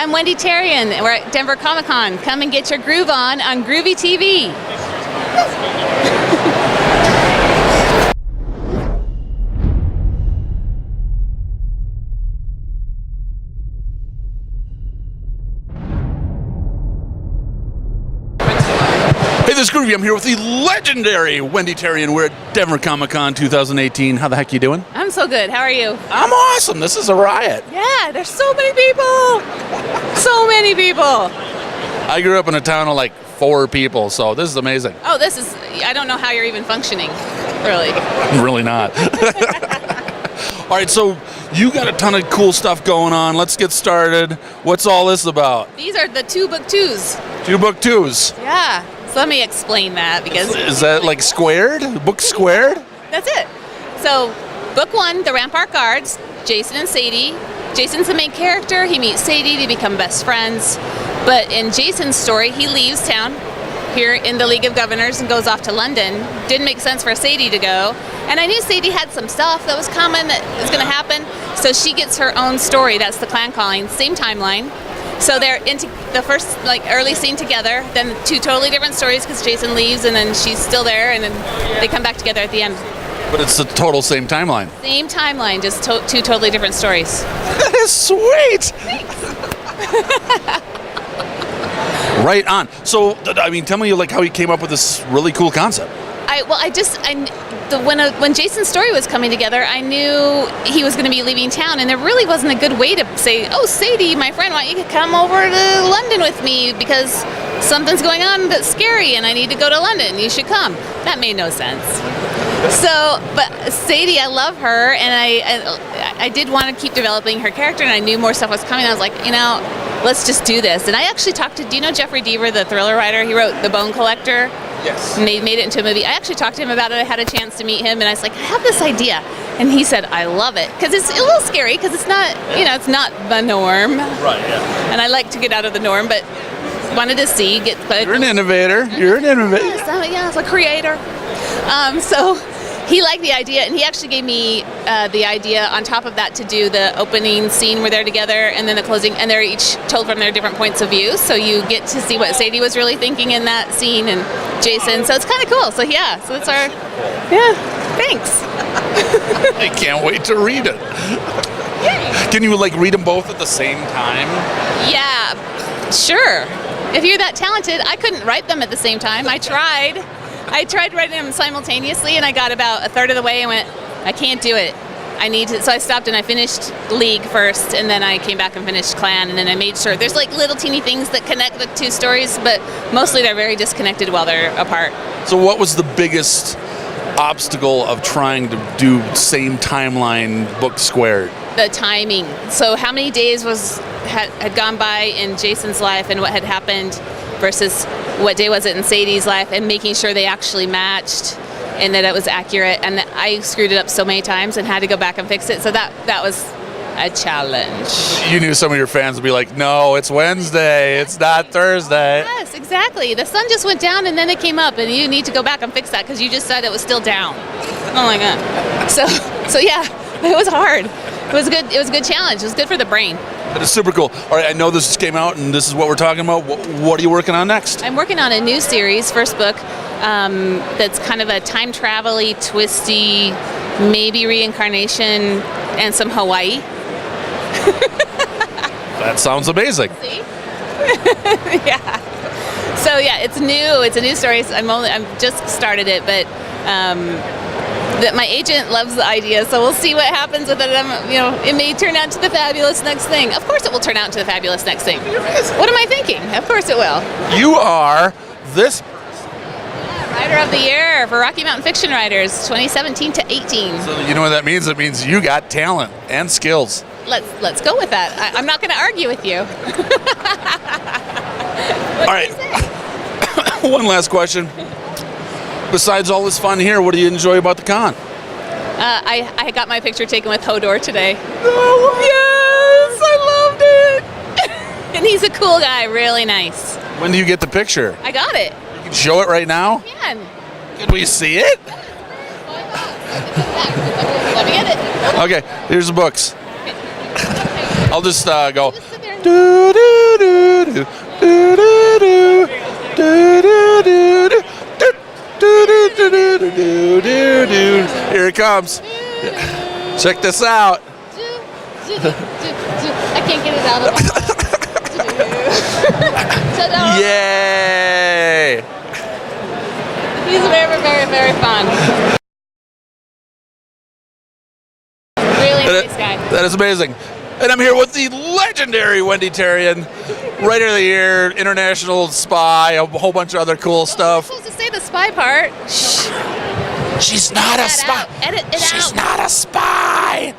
I'm Wendy Terrien. We're at Denver Comic-Con. Come and get your groove on Groovey.TV. Hey, this is Groovy. I'm here with the legendary Wendy Terrien. We're at Denver Comic-Con 2018. How the heck you doing? I'm so good. How are you? I'm awesome. This is a riot. Yeah, there's so many people. So many people. I grew up in a town of like 4 people, so this is amazing. Oh, I don't know how you're even functioning, really. Really not. All right, so you got a ton of cool stuff going on. Let's get started. What's all this about? These are the 2 book 2s. 2 book 2s. Yeah. So let me explain that because... Is that like squared? Book squared? That's it. So, book 1, The Rampart Guards, Jason and Sadie. Jason's the main character. He meets Sadie. They become best friends. But in Jason's story, he leaves town here in the League of Governors and goes off to London. Didn't make sense for Sadie to go. And I knew Sadie had some stuff that was coming, that was going to happen. So she gets her own story. That's the clan calling. Same timeline. So they're into the first early scene together, then 2 totally different stories because Jason leaves and then she's still there and then they come back together at the end. But it's the total same timeline. Same timeline, just 2 totally different stories. That is sweet! Thanks. Right on. So, I mean, tell me how you came up with this really cool concept. When Jason's story was coming together, I knew he was going to be leaving town, and there really wasn't a good way to say, "Oh, Sadie, my friend, why don't you come over to London with me because something's going on that's scary, and I need to go to London. You should come." That made no sense. So, but Sadie, I love her, and I did want to keep developing her character, and I knew more stuff was coming. I was like, let's just do this. And I actually talked to, do you know Jeffrey Deaver, the thriller writer? He wrote The Bone Collector. Yes. And they made it into a movie. I actually talked to him about it. I had a chance to meet him, and I was like, I have this idea. And he said, I love it. Because it's a little scary, because it's not, it's not the norm. Right, yeah. And I like to get out of the norm, but wanted to see. You're an innovator. You're an innovator. Yes, I'm a creator. So he liked the idea, and he actually gave me the idea on top of that to do the opening scene where they're together and then the closing, and they're each told from their different points of view, so you get to see what Sadie was really thinking in that scene and Jason, so it's kind of cool. So yeah, so it's our, thanks. I can't wait to read it. Yay. Can you read them both at the same time? Yeah, sure. If you're that talented, I couldn't write them at the same time. I tried writing them simultaneously, and I got about a third of the way and went, I can't do it. So I stopped and I finished League first, and then I came back and finished Clan, and then I made sure there's little teeny things that connect the 2 stories, but mostly they're very disconnected while they're apart. So what was the biggest obstacle of trying to do same timeline book squared? The timing. So how many days had gone by in Jason's life and what had happened versus what day was it in Sadie's life, and making sure they actually matched and that it was accurate. And I screwed it up so many times and had to go back and fix it. So that was a challenge. You knew some of your fans would be like, no, it's Wednesday, it's not Thursday. Yes, exactly. The sun just went down and then it came up, and you need to go back and fix that because you just said it was still down. Oh my God. So yeah, it was hard. It was good. It was a good challenge. It was good for the brain. That is super cool. All right, I know this just came out, and this is what we're talking about. What are you working on next? I'm working on a new series, first book, that's kind of a time travel-y, twisty, maybe reincarnation, and some Hawaii. That sounds amazing. See? Yeah. So yeah, it's new. It's a new story. So I'm just started it, but that my agent loves the idea, so we'll see what happens with it. It may turn out to the fabulous next thing. Of course it will turn out to the fabulous next thing. What am I thinking? Of course it will. You are this Writer of the Year for Rocky Mountain Fiction Writers, 2017 to 18. So you know what that means? It means you got talent and skills. Let's go with that. I'm not going to argue with you. All right. One last question. Besides all this fun here, what do you enjoy about the con? I got my picture taken with Hodor today. Oh, yes, I loved it. And he's a cool guy, really nice. When do you get the picture? I got it. You can show it right now? I can. Can we see it? Let me get it. Okay, here's the books. I'll just go. Just sit there Do do do do do do do do do do. Here it comes. Check this out. I can't get it out of the Yay! He's very, very, very fun. Really nice guy. That is amazing. And I'm here with the legendary Wendy Terrien, Writer of the Year, International Spy, a whole bunch of other cool stuff. You're supposed to say the spy part. She's not a spy. Edit it out. She's not a spy.